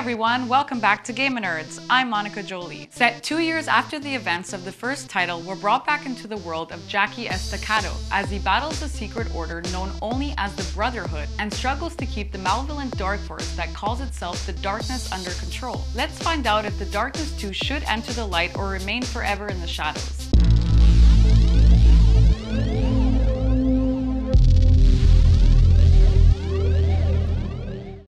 everyone, welcome back to GamerNerdz. I'm Monica Jolie. Set 2 years after the events of the first title, we're brought back into the world of Jackie Esacado as he battles a secret order known only as the Brotherhood and struggles to keep the malevolent dark force that calls itself the darkness under control. Let's find out if the darkness too should enter the light or remain forever in the shadows.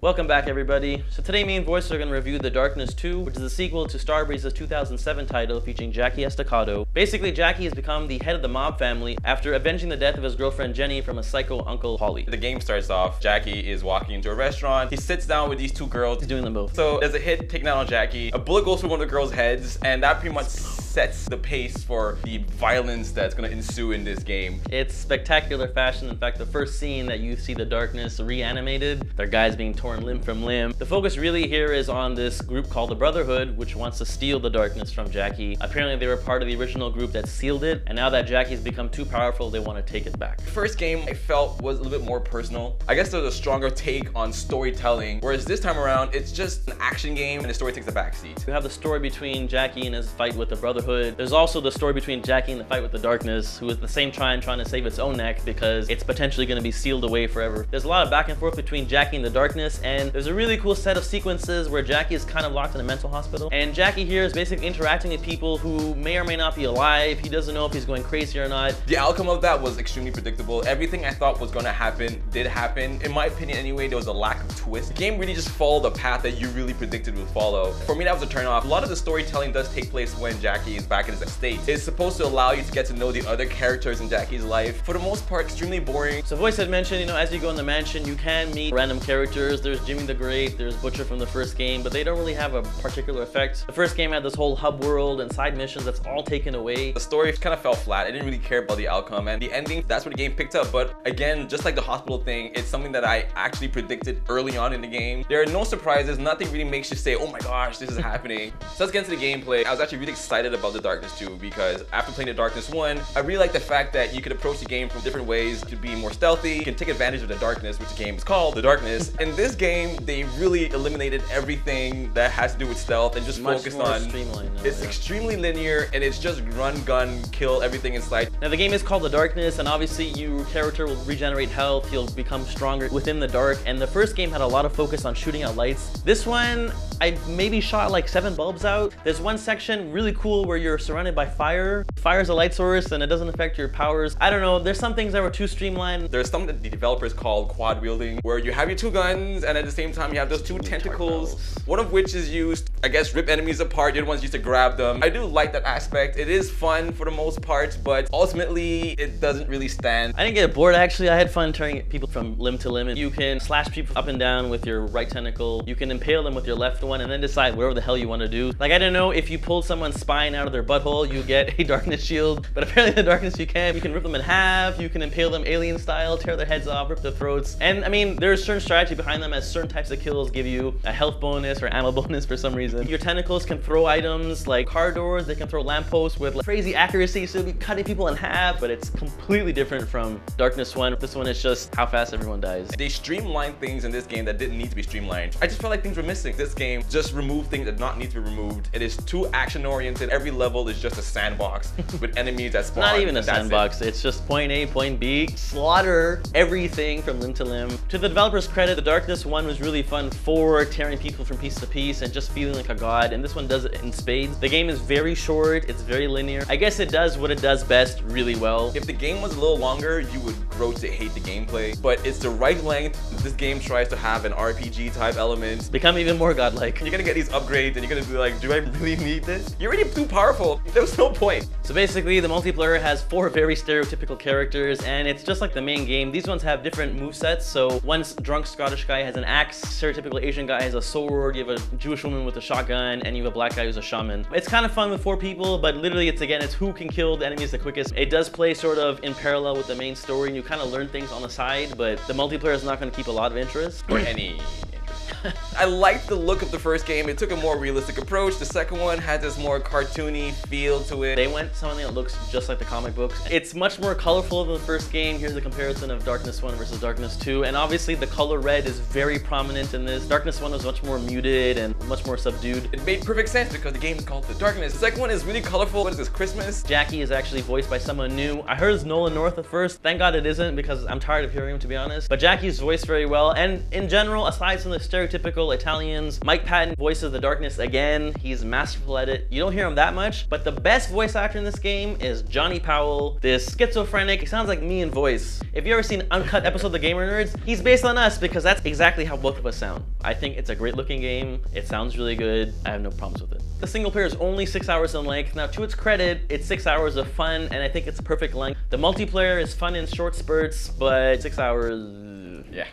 Welcome back, everybody. So today me and Voyce are going to review The Darkness 2, which is a sequel to Starbreeze's 2007 title featuring Jackie Esacado. Basically, Jackie has become the head of the mob family after avenging the death of his girlfriend Jenny from a psycho uncle Holly. The game starts off, Jackie is walking into a restaurant. He sits down with these two girls. He's doing them both. So there's a hit taken out on Jackie. A bullet goes through one of the girls' heads, and that pretty much sets the pace for the violence that's going to ensue in this game. It's spectacular fashion. In fact, the first scene that you see the darkness reanimated, their guys being torn limb from limb. The focus really here is on this group called the Brotherhood, which wants to steal the darkness from Jackie. Apparently they were part of the original group that sealed it, and now that Jackie's become too powerful, they want to take it back. The first game I felt was a little bit more personal. I guess there's a stronger take on storytelling, whereas this time around, it's just an action game and the story takes a backseat. You have the story between Jackie and his fight with the Brotherhood. There's also the story between Jackie and the fight with the darkness, who is at the same time trying to save its own neck because it's potentially going to be sealed away forever. There's a lot of back and forth between Jackie and the darkness, and there's a really cool set of sequences where Jackie is kind of locked in a mental hospital, and Jackie here is basically interacting with people who may or may not be alive. He doesn't know if he's going crazy or not. The outcome of that was extremely predictable. Everything I thought was going to happen did happen. In my opinion anyway, there was a lack of twist. The game really just followed the path that you really predicted would follow. For me, that was a turn off. A lot of the storytelling does take place when Jackie is back in his estate. It's supposed to allow you to get to know the other characters in Jackie's life. For the most part, extremely boring. So Voyce had mentioned, as you go in the mansion, you can meet random characters. There's Jimmy the Great, there's Butcher from the first game, but they don't really have a particular effect. The first game had this whole hub world and side missions that's all taken away. The story kind of fell flat. I didn't really care about the outcome, and the ending, that's what the game picked up. But again, just like the hospital thing, it's something that I actually predicted early on in the game. There are no surprises. Nothing really makes you say, oh my gosh, this is happening. So let's get into the gameplay. I was actually really excited about The Darkness 2 because after playing The Darkness 1, I really like the fact that you could approach the game from different ways to be more stealthy. You can take advantage of the darkness, which the game is called The Darkness. In this game, they really eliminated everything that has to do with stealth and just focused on streamlined now, it's extremely linear, and it's just run, gun, kill everything in sight. Now the game is called The Darkness, and obviously your character will regenerate health, he'll become stronger within the dark, and the first game had a lot of focus on shooting out lights. This one, I maybe shot like 7 bulbs out. There's one section really cool where you're surrounded by fire. Fire is a light source and it doesn't affect your powers. I don't know, there's some things that were too streamlined. There's something that the developers called quad wielding, where you have your 2 guns and at the same time you have those 2 tentacles, one of which is used, I guess, rip enemies apart, the other one's used to grab them. I do like that aspect. It is fun for the most part, but ultimately it doesn't really stand. I didn't get bored actually. I had fun turning people from limb to limb. You can slash people up and down with your right tentacle. You can impale them with your left one and then decide whatever the hell you want to do. Like, I didn't know if you pulled someone's spine out of their butthole, you get a darkness shield, but apparently the darkness you can. You can rip them in half, you can impale them alien style, tear their heads off, rip their throats. And I mean, there's certain strategy behind them, as certain types of kills give you a health bonus or ammo bonus for some reason. Your tentacles can throw items like car doors, they can throw lampposts with like crazy accuracy, so you'll be cutting people in half, but it's completely different from Darkness 1. This one is just how fast everyone dies. They streamlined things in this game that didn't need to be streamlined. I just felt like things were missing. This game just removed things that did not need to be removed. It is too action oriented. Every level is just a sandbox with enemies that spawn. Not even a sandbox, it's just point A, point B, slaughter everything from limb to limb. To the developers' credit, The Darkness 1 was really fun for tearing people from piece to piece and just feeling like a god, and this one does it in spades. The game is very short, it's very linear. I guess it does what it does best really well. If the game was a little longer, you would grow to hate the gameplay, but it's the right length. This game tries to have an RPG type element. Become even more godlike. You're gonna get these upgrades and you're gonna be like, do I really need this? You're already too powerful. There's no point. So basically, the multiplayer has 4 very stereotypical characters, and it's just like the main game. These ones have different movesets. So one drunk Scottish guy has an axe, stereotypical Asian guy has a sword, you have a Jewish woman with a shotgun, and you have a black guy who's a shaman. It's kind of fun with 4 people, but literally it's who can kill the enemies the quickest. It does play sort of in parallel with the main story, and you kind of learn things on the side, but the multiplayer is not going to keep a lot of interest. Or any interest. I liked the look of the first game. It took a more realistic approach. The second one had this more cartoony feel to it. They went something that looks just like the comic books. It's much more colorful than the first game. Here's the comparison of Darkness 1 versus Darkness 2. And obviously the color red is very prominent in this. Darkness 1 was much more muted and much more subdued. It made perfect sense because the game is called The Darkness. The second one is really colorful. What is this, Christmas? Jackie is actually voiced by someone new. I heard it's Nolan North at first. Thank God it isn't because I'm tired of hearing him, to be honest. But Jackie's voiced very well. And in general, aside from the stereotypical Italians, Mike Patton voices the Darkness again. He's masterful at it. You don't hear him that much, but the best voice actor in this game is Johnny Powell, this schizophrenic. It sounds like me in voice. If you ever seen uncut episode of The GamerNerdz, he's based on us because that's exactly how both of us sound. I think it's a great looking game. It sounds really good. I have no problems with it. The single player is only 6 hours in length. Now, to its credit, it's 6 hours of fun, and I think it's perfect length. The multiplayer is fun in short spurts, but 6 hours, yeah.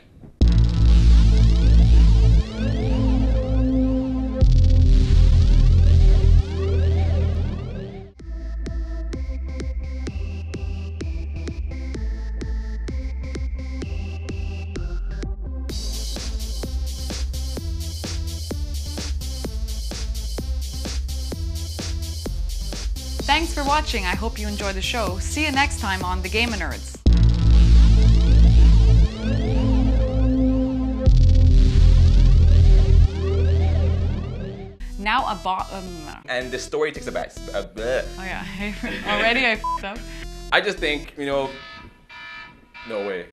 Thanks for watching. I hope you enjoyed the show. See you next time on The GamerNerdz. Now and the story takes a back. Oh yeah, already I f***ed up. I just think, you know, no way.